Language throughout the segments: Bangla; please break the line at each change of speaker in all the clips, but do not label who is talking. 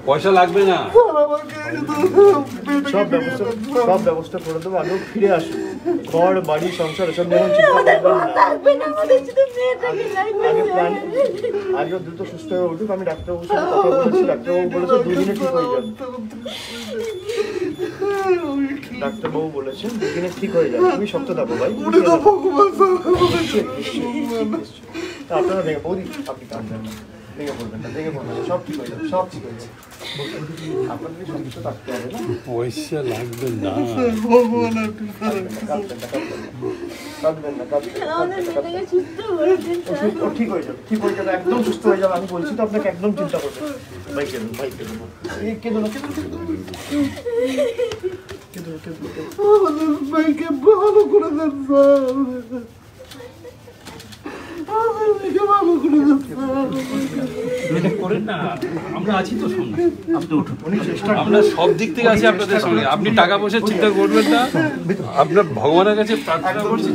পয়সা লাগবে না,
সব ব্যবস্থা করে দেবো। আগে ফিরে আসুন, ঘর বাড়ি সংসার এসব নিয়ে চিন্তা করবেন না। আগে দ্রুত সুস্থ হয়ে উঠুক। আমি ডাক্তারবাবুর সাথে কথা বলেছি, ডাক্তারবাবু বলেছে 2 দিনে ঠিক হয়ে যাবে। ডাক্তারবাবু বলেছেন 2 দিনে ঠিক হয়ে যাবে। তুমি শক্ত থাকো ভাই। আপনারা ভেঙে বৌদি, আপনি কাঁদবেন না, ভেঙে পড়বেন না, সব ঠিক হয়ে যাবে, সব ঠিক হয়ে যাবে। আপনাদের সুস্থ থাকতে হবে না,
পয়সা লাগবে না।
ঠিক হয়ে যাবে, ঠিক হয়ে যাবে, একদম সুস্থ হয়ে যাবে। আমি বলছি তো আপনাকে, একদম চিন্তা করবেন। ভাই কেঁদো, ভাই কেঁদো, কেঁদো না, ভাইকে ভালো করে দেন স্যার,
আমরা আছি তো সঙ্গে, আমরা সব দিক থেকে আছি আপনাদের সঙ্গে। আপনি টাকা পয়সার চিন্তা করবেন না, আপনার ভগবানের কাছে প্রার্থনা করছি।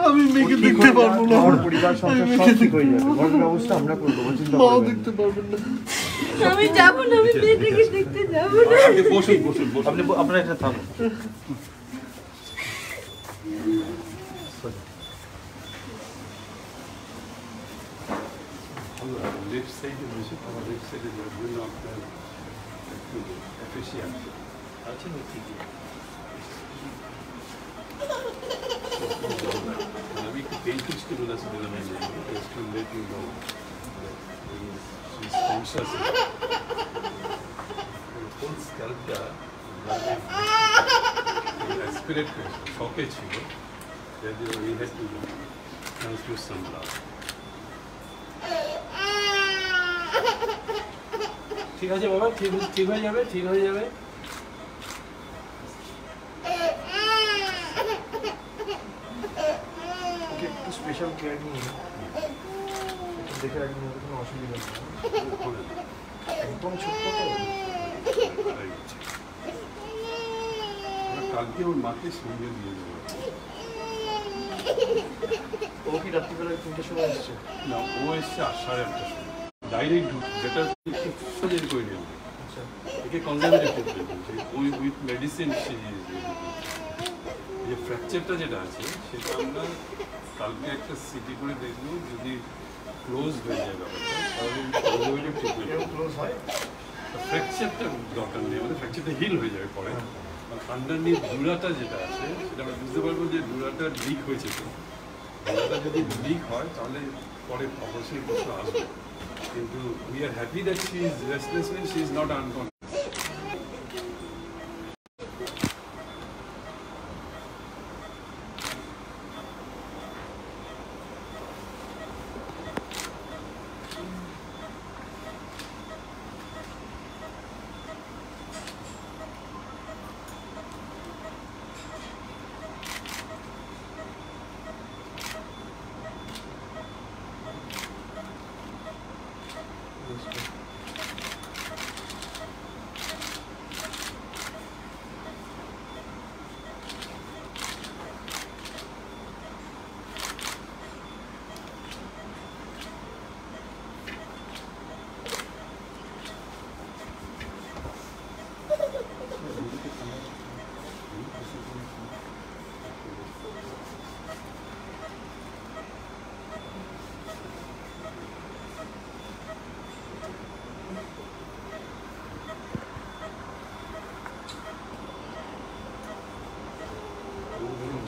আমি মেয়েকে দেখতে পারবো না, আমার পরিবার সংসার সব ঠিক হয়ে যাবে, ঘরের ব্যবস্থা আমরা করবো, চিন্তা দেখতে পারবেন না।
আমি যাবো না, আমি মেয়েটাকে দেখতে যাবো না।
আপনি বসুন বসুন, আপনি
আপনারা এটা থামুন।
লেফট সাইডে বসে, আমার লেফট সাইডে যাওয়ার জন্য আপনার একটু অফিসিয়াল আছেন ঠিক আমি একটু পেইন স্টিমুল আছে দিলাম, স্ক্যাল্পটা অ্যাসপিরেট করেছে, শকে ছিল, এই has to transfuse some blood. ঠিক আছে বাবা, ঠিক হয়ে যাবে, ঠিক হয়ে যাবে।
একটু স্পেশাল কেয়ার নিয়ে দেখে রাখবেন, কোনো অসুবিধা নেই, একদম ছোট্ট তো।
কালকে ওর মাকে সঙ্গে দিয়ে দেবো।
ও কি রাত্রিবেলায় 3টের সময় এসছে?
না, ও এসছে 8:30টার সময় ডাইরেক্ট ঢুক, যেটা খুব সহজে করে নেব। একে কনজারভেটিভ ট্রিটমেন্ট, ওই উইথ মেডিসিন। যে ফ্র্যাকচারটা যেটা আছে সেটা আমরা কালকে একটা সিটি করে দেখবো, যদি ক্লোজ হয়ে যায় ব্যাপারটা তাহলে কনজারভেটিভ ট্রিটমেন্ট
ক্লোজ হয়।
ফ্র্যাকচারটা দরকার নেই, আমাদের ফ্র্যাকচারটা হিল হয়ে যাবে পরে। আন্ডারনিথ ডুরাটা যেটা আছে সেটা আমরা বুঝতে পারবো যে ডুরাটা লিক হয়েছে। তো ডুরাটা যদি লিক হয় তাহলে পরে অবশ্যই প্রশ্ন আসবে, কিন্তু we are happy that she is restless means she is not unconscious.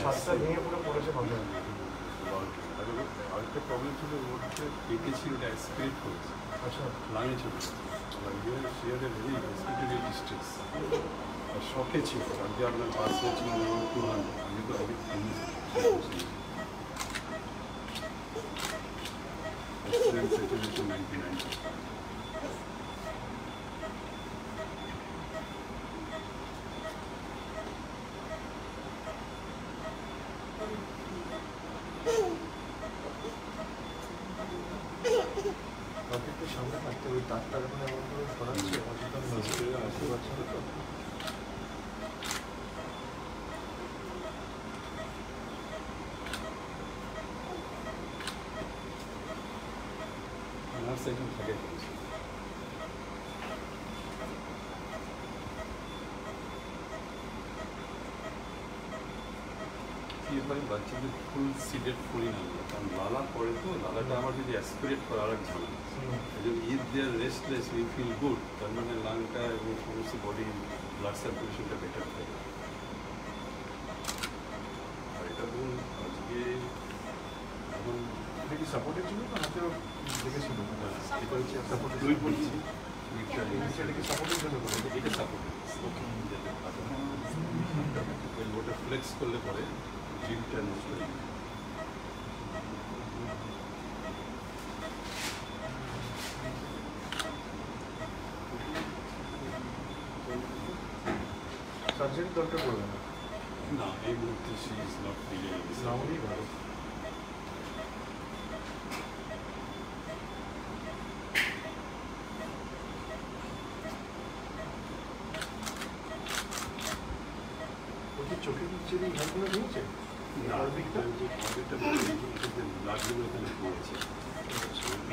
ছাদটা ভেঙে পুরো পড়েছে ভালো।
আরেকটা প্রবলেম ছিল, ওর যে পেটে ছিল ওটা অ্যাসপিরেট করেছে,
আচ্ছা,
লাঙে ছিল, রেসপিরেটরি ডিস্ট্রেস আর শখে ছিল। আজকে আপনার পাস হয়েছিল 200, আমি তো অনেক স্যাচুরেশন 99।
সামনে থাকতে ওই তারটা যখন এমন করে সরাচ্ছে আসতে পারছে না তো।
নার্স একজন থাকে, কি হয় বাচ্চাদের ফুল সিডেড করি না, কারণ লালা পড়ে তো লালাটা আমার যদি অ্যাসপিরেট করা আর এক ঝামেলা। এই জন্য if they are restless we feel good, তার মানে লাংটা এবং সমস্ত বডি ব্লাড সার্কুলেশনটা বেটার থাকে। আর এটা ধরুন আজকে এখন
এটা কি সাপোর্টের জন্য না হাতেও দেখেছিল?
এটা হচ্ছে সাপোর্ট দুই বলছি,
এটা কি সাপোর্টের জন্য করে?
এটা সাপোর্ট ওটা ফ্লেক্স করলে পরে জিমটা নষ্ট হয়ে যায়।
সার্জারি দরকার পড়বে না?
না, এই মুহূর্তে সি ইজ নট ফিলিং
না হলেই ভালো। চোখে দিচ্ছে ঘরগুলো নিয়েছে
ব্লাডগুলো এখানে পড়েছে।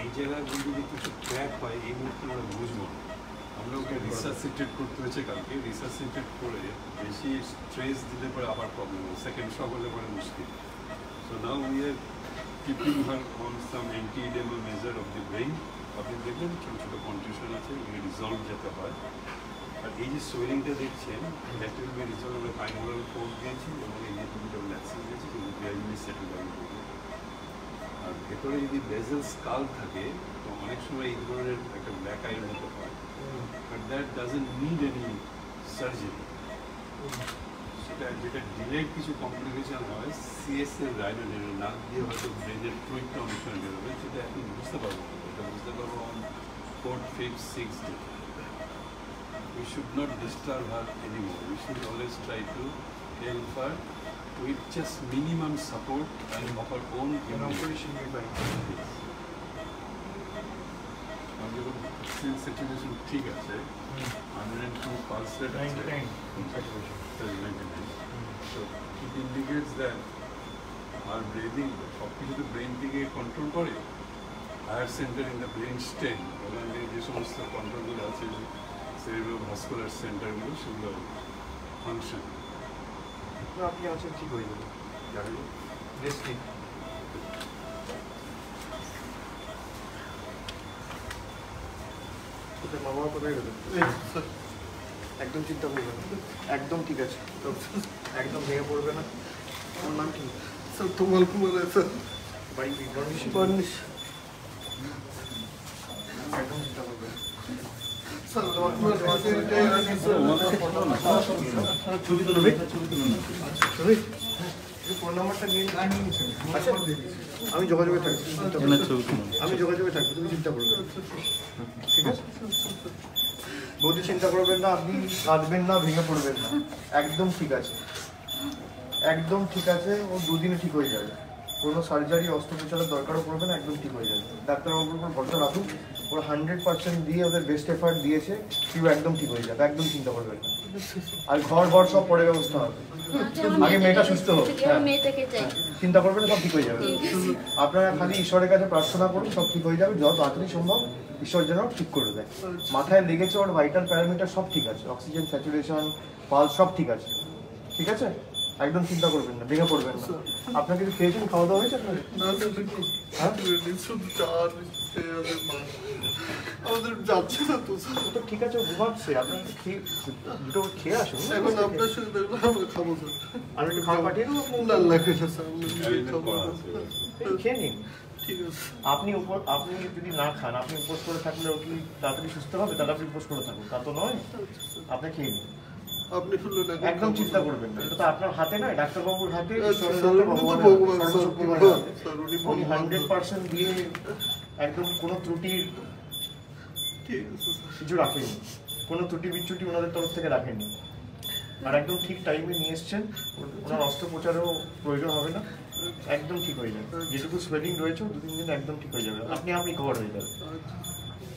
এই জায়গাগুলো যদি কিছু ক্র্যাক হয় এই মুহূর্তে আমরা বুঝবো না। আমরা ওকে রিসার্সিটেট করতে হয়েছে কালকে, রিসার্সিটেট করে বেশি স্ট্রেস দিলে পরে আবার প্রবলেম হয়, সেকেন্ড শক হলে পরে মুশকিল। So now we are keeping her on some anti edemal measure of the brain. আপনি দেখবেন ছোটো ছোটো কন্ডিশন আছে, এগুলো রিজলভ যেতে হয়। আর এই যে সোয়েলিংটা দেখছেন দ্যাট উইল বি রিজলভ। আমরা পাইনোরাল ফোর্স দিয়েছি এবং এই যে দুটো ল্যাক্সিন দিয়েছি, কিন্তু গ্র্যাজুয়ালি সেটেল ডাউন করবে। আর ভেতরে যদি বেজেল স্কাল থাকে তো অনেক সময় এই ধরনের একটা ব্ল্যাক আইয়ের মতো হয়, but that doesn't need any surgery. সেটা যেটা ডিলেড কিছু কমপ্লিকেশন হয়, সিএসএল রাইনোডের নাক দিয়ে হয়তো ব্রেনের ফ্লুইডটা অনুষ্ঠান বেরোবে, সেটা এখন বুঝতে পারবো না। এটা বুঝতে পারবো on 4th, 5th, 6th day. We should not disturb her anymore. We should always try to help her with just minimum support and of her own immunity. Since situation ঠিক আছে, 102 pulse rate আছে, 99. So it indicates that our breathing, সব কিছু তো ব্রেন থেকে কন্ট্রোল করে। Higher centre in the brain stem, ওখানে যে সমস্ত কন্ট্রোলগুলো আছে, সেরিব্রোভাস্কুলার সেন্টারগুলো, সেগুলো ফাংশন।
আপনি আছেন, ঠিক হয়ে যাবে। রেস্ট নিন। মা বাবা কোথায় গেল? একদম চিন্তা করবে না, একদম ঠিক আছে, একদম ভেঙে পড়বে না। আমার নাম কি?
স্যার তোমাল কুমার স্যার।
বাড়ি একদম চিন্তা করবে না। ফোন নাম্বারটা নিয়ে আচ্ছা, আমি যোগাযোগে থাকবো, আমি যোগাযোগে থাকবো, তুমি চিন্তা করবে না, ঠিক আছে? বৌদি চিন্তা করবেন না, আপনি কাঁদবেন না, ভেঙে পড়বেন না, একদম ঠিক আছে, একদম ঠিক আছে। ও দুদিনে ঠিক হয়ে যাবে, কোনো সার্জারি অস্ত্রোপচারের দরকারও পড়বে না, একদম ঠিক হয়ে যাবে। ডাক্তারবাবুর উপর ভরসা রাখুন, ওরা 100% দিয়ে ওদের বেস্ট এফার্ট দিয়েছে, কেউ একদম ঠিক হয়ে যাবে, একদম চিন্তা করবেন না। আর ঘর সব পরে ব্যবস্থা হবে, আগে মেয়েটা সুস্থ হোক, চিন্তা করবেন না, সব ঠিক হয়ে যাবে। আপনারা খালি ঈশ্বরের কাছে প্রার্থনা করুন, সব ঠিক হয়ে যাবে, যত তাড়াতাড়ি সম্ভব ঈশ্বর যেন ঠিক করে দেয়। মাথায় লেগেছে, ওর ভাইটাল প্যারামিটার সব ঠিক আছে, অক্সিজেন স্যাচুরেশন, পালস সব ঠিক আছে, ঠিক আছে? একদম চিন্তা করবেন না, ভেঙে পড়বেন না। আপনার কিছু খেয়েছেন, খাওয়া দাওয়া হয়েছে আপনার?
আমাদের যাচ্ছে না তো স্যার।
তো ঠিক আছে, ঘুমাচ্ছে, আপনার দুটো খেয়ে আসুন।
এখন আপনার সঙ্গে দেখলাম আমরা খাবো স্যার।
আমি একটু খাওয়া পাঠিয়ে দেবো,
না লাগে না স্যার, আমরা নিজেই খাবো।
খেয়ে নিন।
ঠিক আছে।
আপনি যদি না খান, আপনি উপোস করে থাকলে ও কি তাড়াতাড়ি সুস্থ হবে? তাহলে আপনি উপোস করে থাকুন, তা তো নয়। আপনি খেয়ে নিন,
আপনি শুনলেন,
একদম চিন্তা করবেন না, এটা তো আপনার হাতে নয়, ডাক্তারবাবুর হাতে,
ভগবান স্যার,
উনি 100% দিয়ে একদম কোনো ত্রুটির
ঠিক আছে স্যার।
কিছু রাখেনি, কোনো ত্রুটি বিচ্যুটি ওনাদের তরফ থেকে রাখেনি। আর একদম ঠিক টাইমে নিয়ে এসছেন, ওনার অস্ত্রোপচারেও প্রয়োজন হবে না, একদম ঠিক হয়ে যাবে। যেটুকু সোয়েলিং রয়েছে 2-3 দিন একদম ঠিক হয়ে যাবে, আপনি কভার হয়ে যাবে,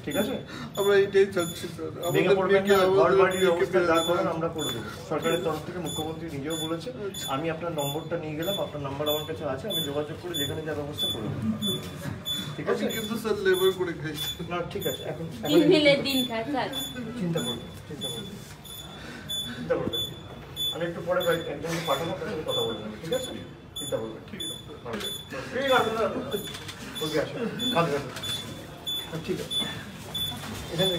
ঠিক আছে?
আমরা এইটাই চাচ্ছি স্যার।
ভেঙে পড়বেন না, ঘর বাড়ির ব্যবস্থা যা করেন আমরা করে দেবো, সরকারের তরফ থেকে মুখ্যমন্ত্রী নিজেও বলেছে। আমি আপনার নম্বরটা নিয়ে গেলাম, আপনার নাম্বার আমার কাছে আছে, আমি যোগাযোগ করে যেখানে যা ব্যবস্থা করে দেবো, ঠিক আছে?
কিন্তু স্যার লেবার করে খাই
না ঠিক আছে, এখন
দিন খায় স্যার।
চিন্তা করবেন, চিন্তা করবেন। আমি একটু পরে একজনকে পাঠাবো, তার সাথে কথা বলবেন, ঠিক আছে? চিন্তা করবেন ঠিক আছে ওকে আসো কাঁধে ঠিক আছে এখানে